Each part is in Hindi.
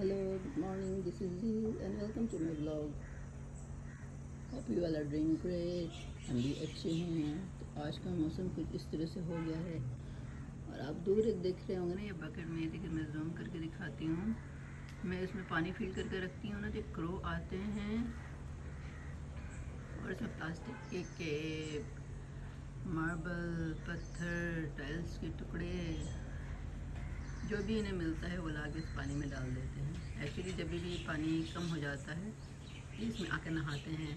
Hello, good morning. This is Zee and welcome to my vlog. Hope you all are doing great. हम भी अच्छे हैं। तो आज का मौसम कुछ इस तरह से हो गया है और आप दूर एक देख रहे होंगे ना, ये बकेट में। देखिए मैं जूम करके दिखाती हूँ। मैं इसमें पानी फिल करके रखती हूँ ना, जो क्रो आते हैं और इसमें प्लास्टिक के मार्बल, पत्थर, टाइल्स के टुकड़े, जो भी इन्हें मिलता है वो लाके इस पानी में डाल देते हैं। एक्चुअली जब भी पानी कम हो जाता है इसमें आके नहाते हैं।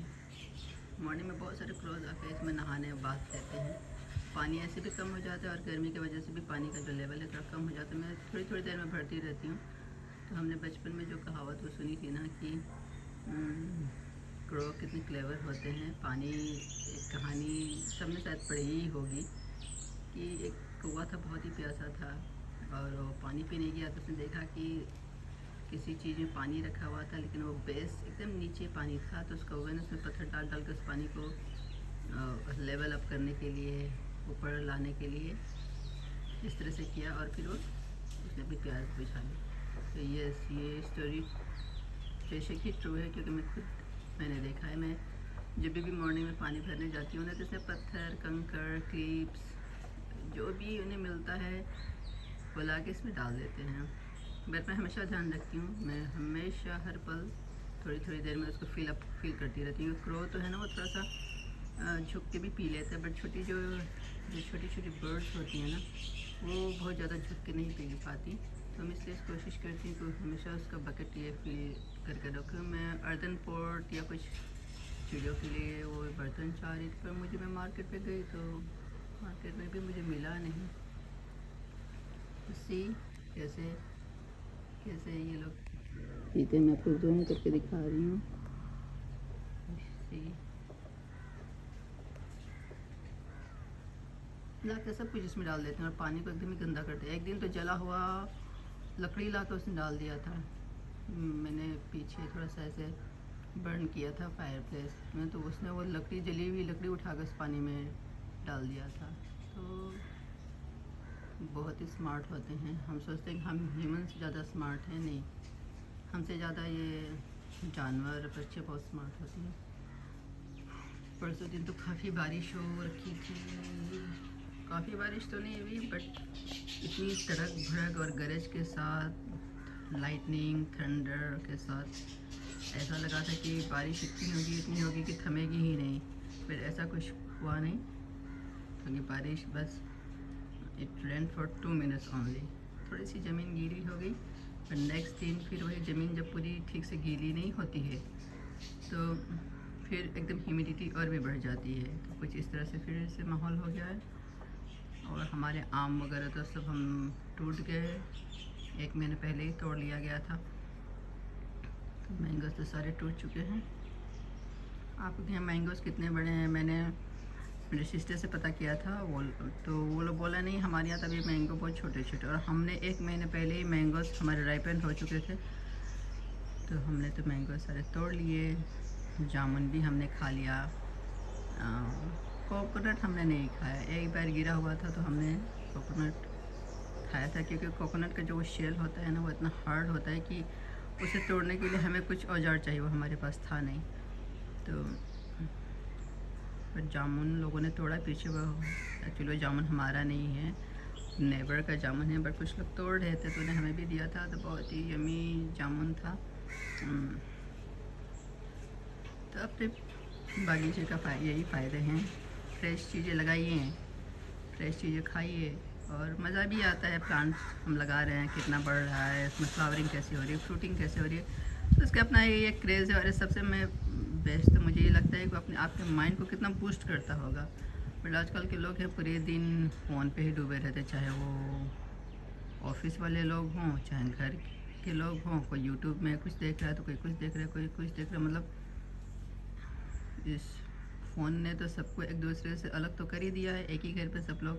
मॉर्निंग में बहुत सारे क्रोज आके इसमें नहाने बाथ लेते हैं। पानी ऐसे भी कम हो जाता है और गर्मी की वजह से भी पानी का जो लेवल है थोड़ा कम हो जाता है। मैं थोड़ी थोड़ी देर में भरती रहती हूँ। तो हमने बचपन में जो कहावत वो सुनी थी ना कि क्रो कितने क्लेवर होते हैं। पानी एक कहानी सबने शायद पढ़ी ही होगी कि एक कौवा था, बहुत ही प्यासा था और वो पानी पीने गया तो उसने देखा कि किसी चीज़ में पानी रखा हुआ था, लेकिन वो बेस एकदम नीचे पानी था। तो उस कौवे ने उसमें पत्थर डाल डाल के उस पानी को लेवल अप करने के लिए, ऊपर लाने के लिए इस तरह से किया और फिर वो उसने अपनी प्यास बुझा ली। तो ये स्टोरी बेशक ही ट्रू है, क्योंकि मैंने देखा है। मैं जब भी मॉर्निंग में पानी भरने जाती हूँ ना, जैसे पत्थर, कंकड़, क्लिप्स, जो भी उन्हें मिलता है वो ला के इसमें डाल देते हैं। बट मैं हमेशा ध्यान रखती हूँ, मैं हमेशा हर पल थोड़ी थोड़ी देर में उसको फिल करती रहती हूँ। क्रो तो है ना, वो थोड़ा सा झुक के भी पी लेता है, बट जो छोटी छोटी बर्ड्स होती हैं ना, वो बहुत ज़्यादा झुक के नहीं पी पाती। तो हम इसलिए कोशिश करती हूँ कि हमेशा उसका बकेट ये फिल करके रखूँ। मैं अर्दन पॉट या कुछ चिड़ियों के लिए वो बर्तन चाह रही थी, पर मैं मार्केट पे गई तो मार्केट में भी मुझे मिला नहीं। सी कैसे कैसे ये लोग पीते, मैं आपको जूम करके दिखा रही हूँ। ला के सब कुछ इसमें डाल देते हैं और पानी को एकदम ही गंदा करते हैं। एक दिन तो जला हुआ लकड़ी ला के उसने डाल दिया था। मैंने पीछे थोड़ा सा ऐसे बर्न किया था फायर प्लेस में, तो उसने वो लकड़ी, जली हुई लकड़ी उठाकर उस पानी में डाल दिया था। तो बहुत ही स्मार्ट होते हैं। हम सोचते हैं कि हम ह्यूमन से ज़्यादा स्मार्ट हैं, नहीं, हमसे ज़्यादा ये जानवर, बच्चे बहुत स्मार्ट होते हैं। परसों दिन तो काफ़ी बारिश हो रखी थी। काफ़ी बारिश तो नहीं हुई, बट इतनी तड़क भड़क और गरज के साथ, लाइटनिंग, थंडर के साथ ऐसा लगा था कि बारिश इतनी होगी कि थमेगी ही नहीं। फिर ऐसा कुछ हुआ नहीं, क्योंकि बारिश बस it rain for 2 minutes only. थोड़ी सी ज़मीन गीली हो गई, पर नेक्स्ट दिन फिर वही ज़मीन जब पूरी ठीक से गीली नहीं होती है तो फिर एकदम ह्यूमिडिटी और भी बढ़ जाती है। तो कुछ इस तरह से फिर से माहौल हो गया है। और हमारे आम वगैरह तो सब हम टूट गए, 1 महीने पहले ही तोड़ लिया गया था। तो मैंगोज़ तो सारे टूट चुके हैं। आपके यहाँ मैंगोज़ कितने बड़े हैं? मैंने मेरे सिस्टर से पता किया था, वो लोग बोला नहीं, हमारे यहाँ तभी मैंगो बहुत छोटे छोटे, और हमने 1 महीने पहले ही मैंगोज़ हमारे राइपन हो चुके थे। तो हमने तो मैंगो सारे तोड़ लिए। जामुन भी हमने खा लिया। कोकोनट हमने नहीं खाया, एक बार गिरा हुआ था तो हमने कोकोनट खाया था, क्योंकि कोकोनट का जो शेल होता है ना, वो इतना हार्ड होता है कि उसे तोड़ने के लिए हमें कुछ औजार चाहिए, वो हमारे पास था नहीं। तो पर जामुन लोगों ने तोड़ा पीछे, वो एक्चुअली वो जामुन हमारा नहीं है, नेबर का जामुन है, बट कुछ लोग तोड़ रहे थे तो उन्हें हमें भी दिया था। तो बहुत ही यमी जामुन था। तो अपने बागीचे का यही फ़ायदे हैं, फ्रेश चीज़ें लगाइए, फ्रेश चीज़ें खाइए, और मज़ा भी आता है। प्लांट्स हम लगा रहे हैं, कितना बढ़ रहा है, उसमें फ्लावरिंग कैसी हो रही है, फ्रूटिंग कैसे हो रही है, तो उसका अपना ये क्रेज़ है। और सबसे मैं बेस्ट तो मुझे ये लगता है कि आपके माइंड को कितना बूस्ट करता होगा। बट आजकल के लोग हैं पूरे दिन फ़ोन पे ही डूबे रहते, चाहे वो ऑफिस वाले लोग हों, चाहे घर के लोग हों। कोई यूट्यूब में कुछ देख रहा है तो कोई कुछ देख रहा है, कोई कुछ देख रहा है। मतलब इस फ़ोन ने तो सबको एक दूसरे से अलग तो कर ही दिया है। एक ही घर पे सब लोग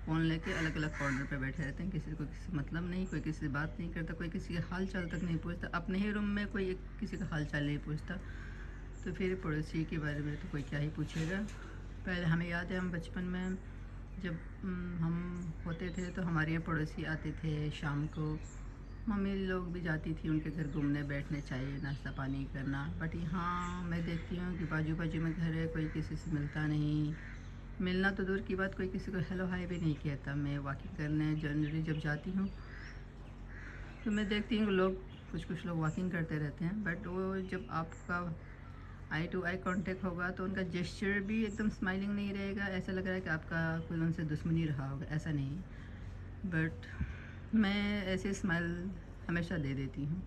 फ़ोन लेके अलग अलग कॉर्नर पे बैठे रहते हैं, किसी को किसी मतलब नहीं, कोई किसी से बात नहीं करता, कोई किसी का हाल चाल तक नहीं पूछता। अपने ही रूम में कोई किसी का हाल चाल नहीं पूछता, तो फिर पड़ोसी के बारे में तो कोई क्या ही पूछेगा। पहले हमें याद है, हम बचपन में जब हम होते थे तो हमारे यहाँ पड़ोसी आते थे शाम को, मम्मी लोग भी जाती थी उनके घर घूमने बैठने, चाहिए नाश्ता पानी करना, बट यहाँ मैं देखती हूँ कि बाजू बाजू में घर है, कोई किसी से मिलता नहीं। मिलना तो दूर की बात, कोई किसी को हेलो हाय भी नहीं कहता। मैं वॉकिंग करने जनरली जब जाती हूँ तो मैं देखती हूँ लोग कुछ लोग वॉकिंग करते रहते हैं, बट वो जब आपका आई टू आई कांटेक्ट होगा तो उनका जेस्चर भी एकदम स्माइलिंग नहीं रहेगा, ऐसा लग रहा है कि आपका कोई उनसे दुश्मनी रहा होगा, ऐसा नहीं। बट मैं ऐसे स्माइल हमेशा दे देती हूँ।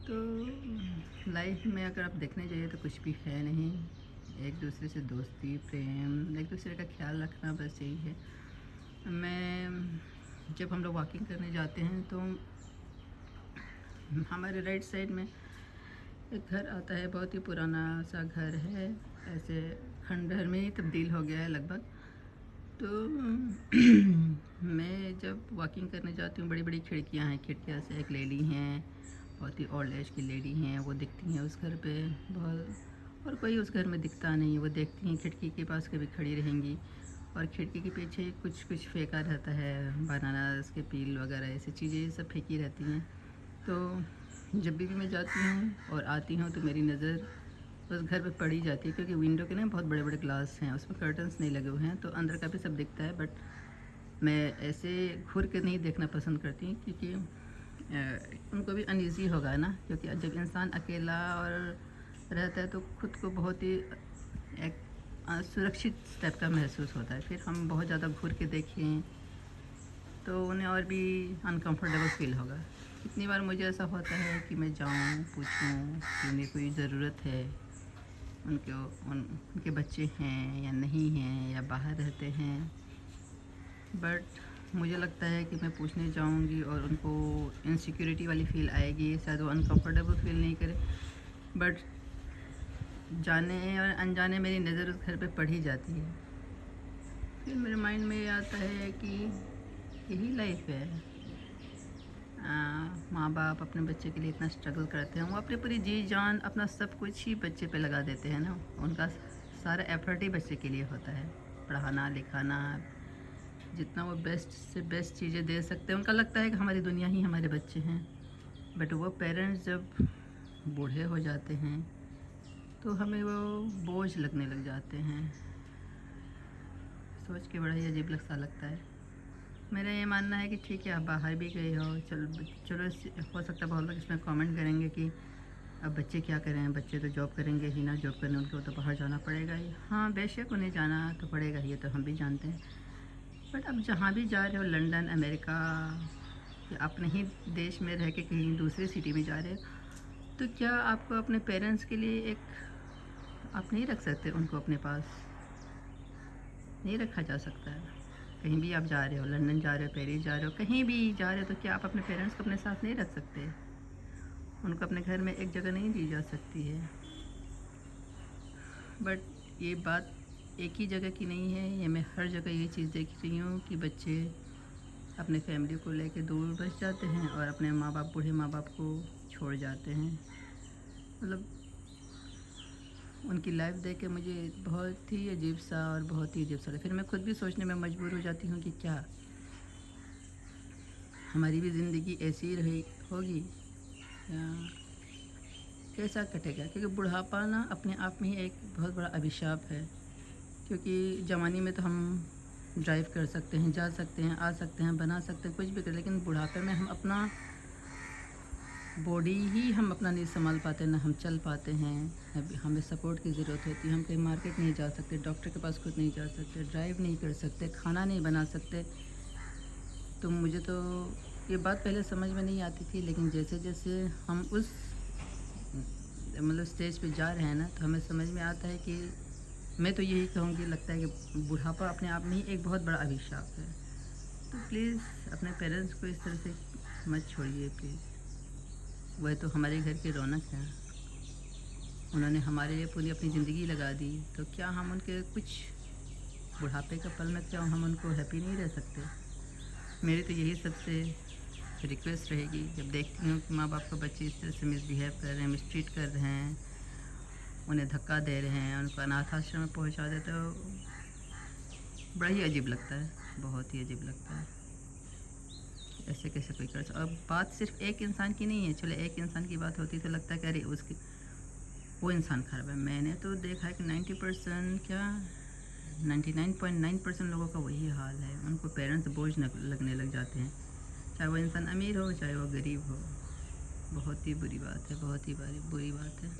तो लाइफ में अगर आप देखने जाइए तो कुछ भी है नहीं, एक दूसरे से दोस्ती, प्रेम, एक दूसरे का ख्याल रखना, बस यही है। मैं जब हम लोग वॉकिंग करने जाते हैं तो हमारे राइट साइड में एक घर आता है, बहुत ही पुराना सा घर है, ऐसे खंडहर में ही तब्दील हो गया है लगभग। तो मैं जब वॉकिंग करने जाती हूँ, बड़ी बड़ी खिड़कियाँ हैं, खिड़कियाँ से एक लेडी हैं, बहुत ही ओल्ड एज की लेडी हैं, वो दिखती हैं उस घर पे बहुत, और कोई उस घर में दिखता नहीं। वो देखती हैं खिड़की के पास कभी खड़ी रहेंगी, और खिड़की के पीछे कुछ कुछ फेंका रहता है, बनानास के पील वगैरह ऐसी चीज़ें सब फेंकी रहती हैं। तो जब भी मैं जाती हूँ और आती हूँ तो मेरी नज़र उस घर पे पड़ी जाती है, क्योंकि विंडो के ना बहुत बड़े बड़े ग्लास हैं, उसमें कर्टन्स नहीं लगे हुए हैं, तो अंदर का भी सब दिखता है। बट मैं ऐसे घूर के नहीं देखना पसंद करती, क्योंकि उनको भी अनईज़ी होगा ना, क्योंकि जब इंसान अकेला और रहता है तो ख़ुद को बहुत ही एक सुरक्षित टाइप का महसूस होता है। फिर हम बहुत ज़्यादा घूर के देखें तो उन्हें और भी अनकंफर्टेबल फील होगा। कितनी बार मुझे ऐसा होता है कि मैं जाऊँ, पूछूँ कि उन्हें कोई ज़रूरत है, उनके बच्चे हैं या नहीं हैं, या बाहर रहते हैं। बट मुझे लगता है कि मैं पूछने जाऊँगी और उनको इनसिक्योरिटी वाली फ़ील आएगी, शायद वो अनकंफर्टेबल फील नहीं करे। बट जाने और अनजाने मेरी नज़र उस घर पे पड़ ही जाती है। फिर मेरे माइंड में ये आता है कि यही लाइफ है। माँ बाप अपने बच्चे के लिए इतना स्ट्रगल करते हैं, वो अपनी पूरी जी जान, अपना सब कुछ ही बच्चे पे लगा देते हैं ना। उनका सारा एफर्ट ही बच्चे के लिए होता है, पढ़ाना लिखाना, जितना वो बेस्ट से बेस्ट चीज़ें दे सकते हैं। उनका लगता है कि हमारी दुनिया ही हमारे बच्चे हैं। बट वो पेरेंट्स जब बूढ़े हो जाते हैं तो हमें वो बोझ लगने लग जाते हैं। सोच के बड़ा ही अजीब सा लगता है। मेरा ये मानना है कि ठीक है, आप बाहर भी गए हो, चलो हो सकता है बहुत लोग इसमें कमेंट करेंगे कि अब बच्चे क्या करें, बच्चे तो जॉब करेंगे ही ना, जॉब करने उनको तो बाहर जाना पड़ेगा ही। हाँ बेशक उन्हें जाना तो पड़ेगा ही, ये तो हम भी जानते हैं। बट अब जहाँ भी जा रहे हो, लंदन, अमेरिका, या अपने ही देश में रह के कहीं दूसरी सिटी में जा रहे हो, तो क्या आपको अपने पेरेंट्स के लिए एक आप नहीं रख सकते? उनको अपने पास नहीं रखा जा सकता है? कहीं भी आप जा रहे हो, लंदन जा रहे हो, पेरिस जा रहे हो, कहीं भी जा रहे हो, तो क्या आप अपने पेरेंट्स को अपने साथ नहीं रख सकते? उनको अपने घर में एक जगह नहीं दी जा सकती है? बट ये बात एक ही जगह की नहीं है, ये मैं हर जगह ये चीज़ देख रही हूँ कि बच्चे अपने फैमिली को लेके दूर बस जाते हैं और अपने माँ बाप, बूढ़े माँ बाप को छोड़ जाते हैं। मतलब उनकी लाइफ देख के मुझे बहुत ही अजीब सा और बहुत ही अजीब सा, फिर मैं खुद भी सोचने में मजबूर हो जाती हूँ कि क्या हमारी भी ज़िंदगी ऐसी ही रही होगी या कैसा कटेगा? क्योंकि बुढ़ापा ना अपने आप में ही एक बहुत बड़ा अभिशाप है। क्योंकि जवानी में तो हम ड्राइव कर सकते हैं, जा सकते हैं, आ सकते हैं, बना सकते हैं, कुछ भी कर, लेकिन बुढ़ापे में हम अपना बॉडी ही हम अपना नहीं संभाल पाते, ना हम चल पाते हैं, हमें सपोर्ट की ज़रूरत होती है। हम कहीं मार्केट नहीं जा सकते, डॉक्टर के पास खुद नहीं जा सकते, ड्राइव नहीं कर सकते, खाना नहीं बना सकते। तो मुझे तो ये बात पहले समझ में नहीं आती थी, लेकिन जैसे जैसे हम उस मतलब स्टेज पे जा रहे हैं ना, तो हमें समझ में आता है कि मैं तो यही कहूँगी, लगता है कि बुढ़ापा अपने आप में ही एक बहुत बड़ा अभिशाप है। तो प्लीज़ अपने पेरेंट्स को इस तरह से मत छोड़िए प्लीज़। वह तो हमारे घर की रौनक है, उन्होंने हमारे लिए पूरी अपनी ज़िंदगी लगा दी, तो क्या हम उनके कुछ बुढ़ापे का पल में क्या हम उनको हैप्पी नहीं रह सकते? मेरी तो यही सबसे रिक्वेस्ट रहेगी, जब देखती हूँ कि माँ बाप को बच्चे इस तरह से मिसबिहेव कर रहे हैं, मिसट्रीट कर रहे हैं, उन्हें धक्का दे रहे हैं, उनको अनाथ आश्रम में पहुँचा देते, तो बड़ा ही अजीब लगता है, बहुत ही अजीब लगता है। ऐसे कैसे कोई कर सकता। अब बात सिर्फ एक इंसान की नहीं है, चलो एक इंसान की बात होती तो लगता है कि अरे उसकी वो इंसान खराब है। मैंने तो देखा है कि 90% क्या 99.9% लोगों का वही हाल है। उनको पेरेंट्स बोझ लगने लग जाते हैं, चाहे वो इंसान अमीर हो चाहे वो गरीब हो। बहुत ही बुरी बात है, बहुत ही बुरी बात है।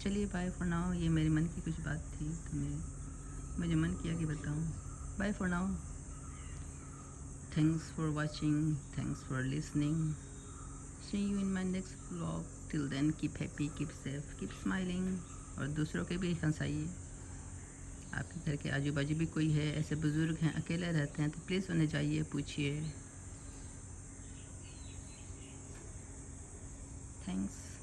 चलिए बाय फॉर नाउ। ये मेरे मन की कुछ बात थी तो मुझे मन किया कि बताऊँ। Bye for now. Thanks for watching, thanks for listening. See you in my next vlog. Till then keep happy, keep safe, keep smiling. और दूसरों के भी हंसाइए। आपके घर के आजू बाजू भी कोई है, ऐसे बुज़ुर्ग हैं अकेले रहते हैं, तो प्लीज़ उन्हें जाइए पूछिए। थैंक्स।